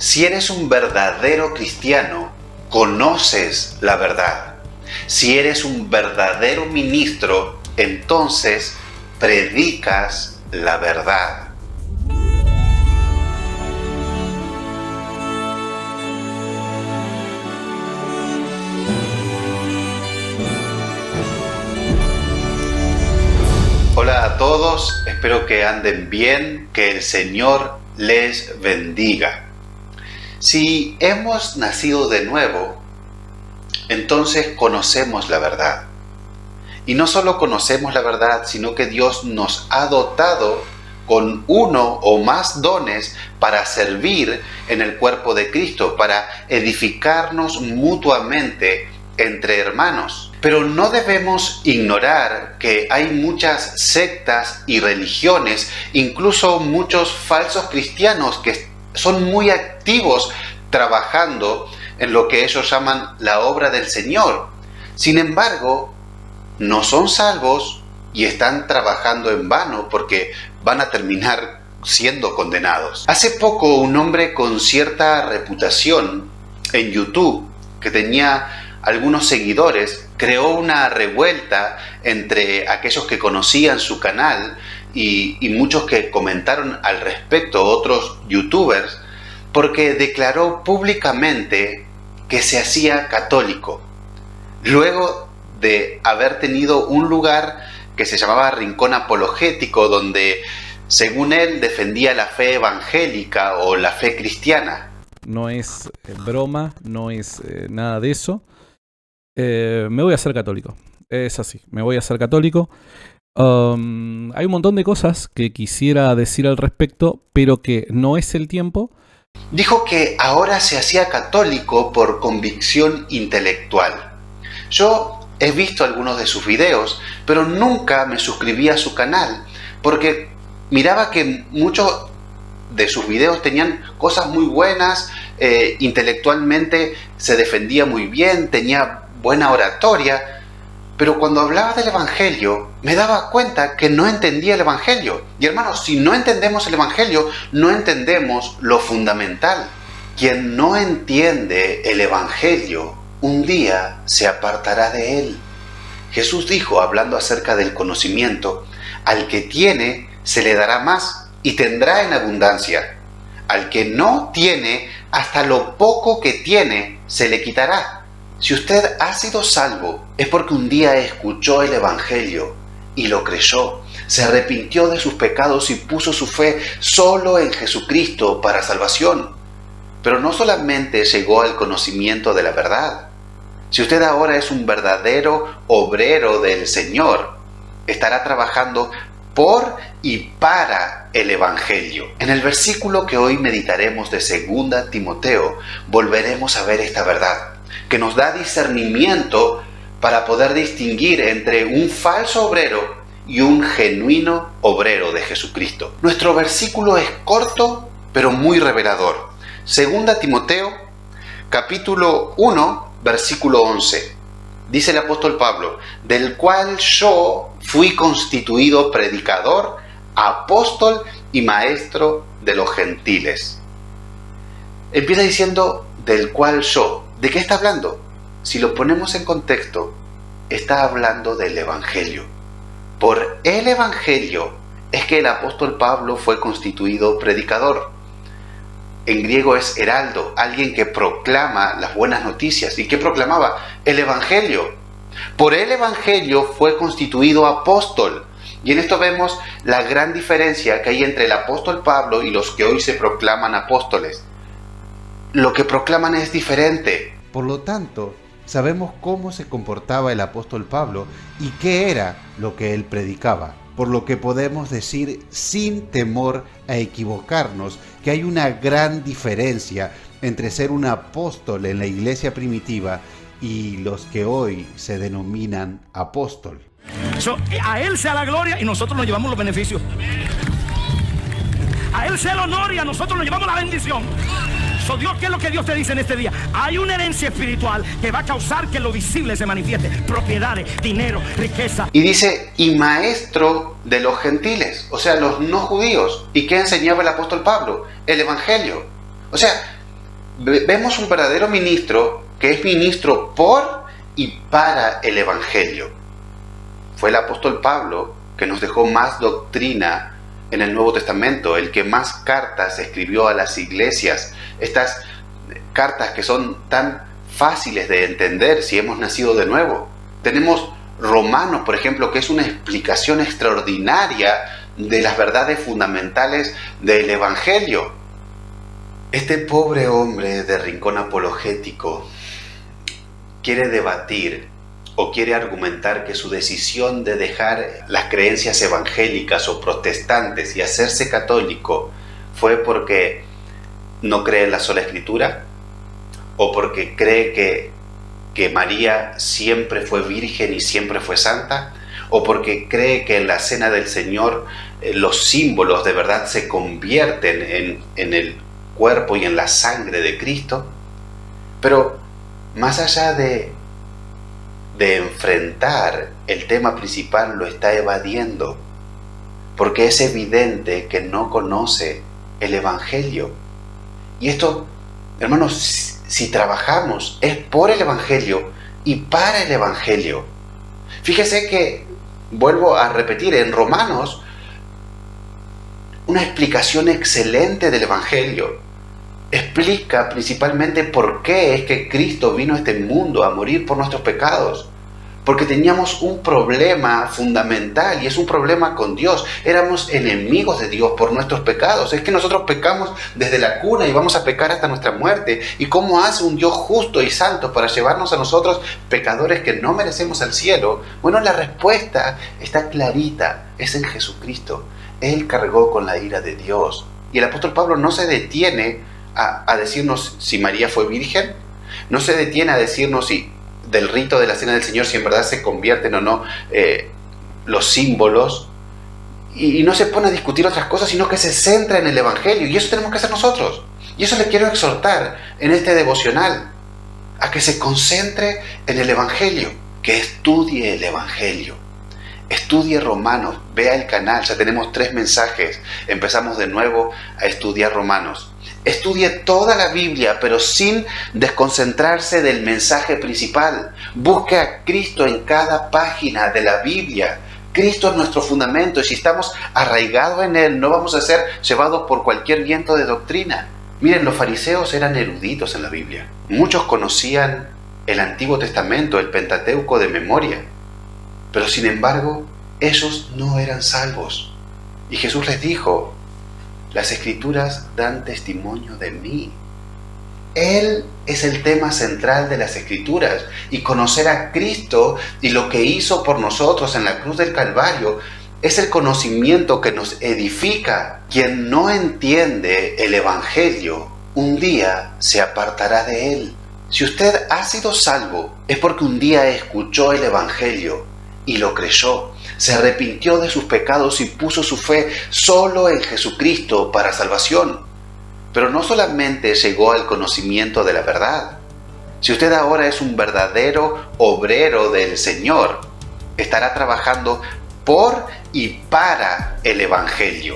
Si eres un verdadero cristiano, conoces la verdad. Si eres un verdadero ministro, entonces predicas la verdad. Hola a todos, espero que anden bien, que el Señor les bendiga. Si hemos nacido de nuevo, entonces conocemos la verdad. Y no solo conocemos la verdad, sino que Dios nos ha dotado con uno o más dones para servir en el cuerpo de Cristo, para edificarnos mutuamente entre hermanos. Pero no debemos ignorar que hay muchas sectas y religiones, incluso muchos falsos cristianos que son muy activos trabajando en lo que ellos llaman la obra del Señor. Sin embargo, no son salvos y están trabajando en vano porque van a terminar siendo condenados. Hace poco un hombre con cierta reputación en YouTube, que tenía algunos seguidores, creó una revuelta entre aquellos que conocían su canal y muchos que comentaron al respecto, otros youtubers, porque declaró públicamente que se hacía católico, luego de haber tenido un lugar que se llamaba Rincón Apologético, donde, según él, defendía la fe evangélica o la fe cristiana. No es broma, no es nada de eso. Me voy a hacer católico. Es así, me voy a hacer católico. Hay un montón de cosas que quisiera decir al respecto, pero que no es el tiempo. Dijo que ahora se hacía católico por convicción intelectual. Yo he visto algunos de sus videos, pero nunca me suscribí a su canal, porque miraba que muchos de sus videos tenían cosas muy buenas, intelectualmente se defendía muy bien, tenía buena oratoria, pero cuando hablaba del Evangelio me daba cuenta que no entendía el Evangelio. Y hermanos, si no entendemos el Evangelio, no entendemos lo fundamental. Quien no entiende el Evangelio, un día se apartará de él. Jesús dijo, hablando acerca del conocimiento, al que tiene se le dará más y tendrá en abundancia. Al que no tiene, hasta lo poco que tiene se le quitará. Si usted ha sido salvo, es porque un día escuchó el Evangelio y lo creyó, se arrepintió de sus pecados y puso su fe solo en Jesucristo para salvación. Pero no solamente llegó al conocimiento de la verdad. Si usted ahora es un verdadero obrero del Señor, estará trabajando por y para el Evangelio. En el versículo que hoy meditaremos de 2 Timoteo, volveremos a ver esta verdad, que nos da discernimiento para poder distinguir entre un falso obrero y un genuino obrero de Jesucristo. Nuestro versículo es corto, pero muy revelador. 2 Timoteo, capítulo 1, versículo 11. Dice el apóstol Pablo, del cual yo fui constituido predicador, apóstol y maestro de los gentiles. Empieza diciendo, del cual yo. ¿De qué está hablando? Si lo ponemos en contexto, está hablando del Evangelio. Por el Evangelio es que el apóstol Pablo fue constituido predicador. En griego es heraldo, alguien que proclama las buenas noticias. ¿Y qué proclamaba? El Evangelio. Por el Evangelio fue constituido apóstol. Y en esto vemos la gran diferencia que hay entre el apóstol Pablo y los que hoy se proclaman apóstoles. Lo que proclaman es diferente. Por lo tanto, sabemos cómo se comportaba el apóstol Pablo y qué era lo que él predicaba. Por lo que podemos decir sin temor a equivocarnos que hay una gran diferencia entre ser un apóstol en la iglesia primitiva y los que hoy se denominan apóstol. A Él sea la gloria y nosotros nos llevamos los beneficios. A Él sea el honor y a nosotros nos llevamos la bendición. Dios, ¿qué es lo que Dios te dice en este día? Hay una herencia espiritual que va a causar que lo visible se manifieste. Propiedades, dinero, riqueza. Y dice, y maestro de los gentiles, o sea, los no judíos. ¿Y qué enseñaba el apóstol Pablo? El Evangelio. O sea, Vemos un verdadero ministro que es ministro por y para el Evangelio. Fue el apóstol Pablo que nos dejó más doctrina en el Nuevo Testamento, el que más cartas escribió a las iglesias. Estas cartas que son tan fáciles de entender si hemos nacido de nuevo. Tenemos Romanos, por ejemplo, que es una explicación extraordinaria de las verdades fundamentales del Evangelio. Este pobre hombre de rincón apologético quiere debatir o quiere argumentar que su decisión de dejar las creencias evangélicas o protestantes y hacerse católico fue porque no cree en la sola escritura, o porque cree que María siempre fue virgen y siempre fue santa, o porque cree que en la cena del Señor los símbolos de verdad se convierten en el cuerpo y en la sangre de Cristo. Pero más allá de enfrentar el tema principal, lo está evadiendo, porque es evidente que no conoce el Evangelio. Y esto, hermanos, si trabajamos es por el Evangelio y para el Evangelio. Fíjese que, vuelvo a repetir, en Romanos, una explicación excelente del Evangelio. Explica principalmente por qué es que Cristo vino a este mundo a morir por nuestros pecados. Porque teníamos un problema fundamental, y es un problema con Dios. Éramos enemigos de Dios por nuestros pecados. Es que nosotros pecamos desde la cuna y vamos a pecar hasta nuestra muerte. ¿Y cómo hace un Dios justo y santo para llevarnos a nosotros, pecadores que no merecemos al cielo? Bueno, la respuesta está clarita, es en Jesucristo. Él cargó con la ira de Dios. Y el apóstol Pablo no se detiene a decirnos si María fue virgen, no se detiene a decirnos si del rito de la cena del Señor, si en verdad se convierten o no los símbolos, y no se pone a discutir otras cosas, sino que se centra en el Evangelio, y eso tenemos que hacer nosotros. Y eso le quiero exhortar en este devocional, a que se concentre en el Evangelio, que estudie el Evangelio. Estudie Romanos, vea el canal, ya tenemos 3 mensajes, empezamos de nuevo a estudiar Romanos. Estudie toda la Biblia, pero sin desconcentrarse del mensaje principal. Busque a Cristo en cada página de la Biblia. Cristo es nuestro fundamento, y si estamos arraigados en Él, no vamos a ser llevados por cualquier viento de doctrina. Miren, los fariseos eran eruditos en la Biblia. Muchos conocían el Antiguo Testamento, el Pentateuco de memoria. Pero sin embargo, ellos no eran salvos. Y Jesús les dijo: las Escrituras dan testimonio de mí. Él es el tema central de las Escrituras, y conocer a Cristo y lo que hizo por nosotros en la cruz del Calvario es el conocimiento que nos edifica. Quien no entiende el Evangelio, un día se apartará de él. Si usted ha sido salvo, es porque un día escuchó el Evangelio y lo creyó. Se arrepintió de sus pecados y puso su fe solo en Jesucristo para salvación. Pero no solamente llegó al conocimiento de la verdad. Si usted ahora es un verdadero obrero del Señor, estará trabajando por y para el Evangelio.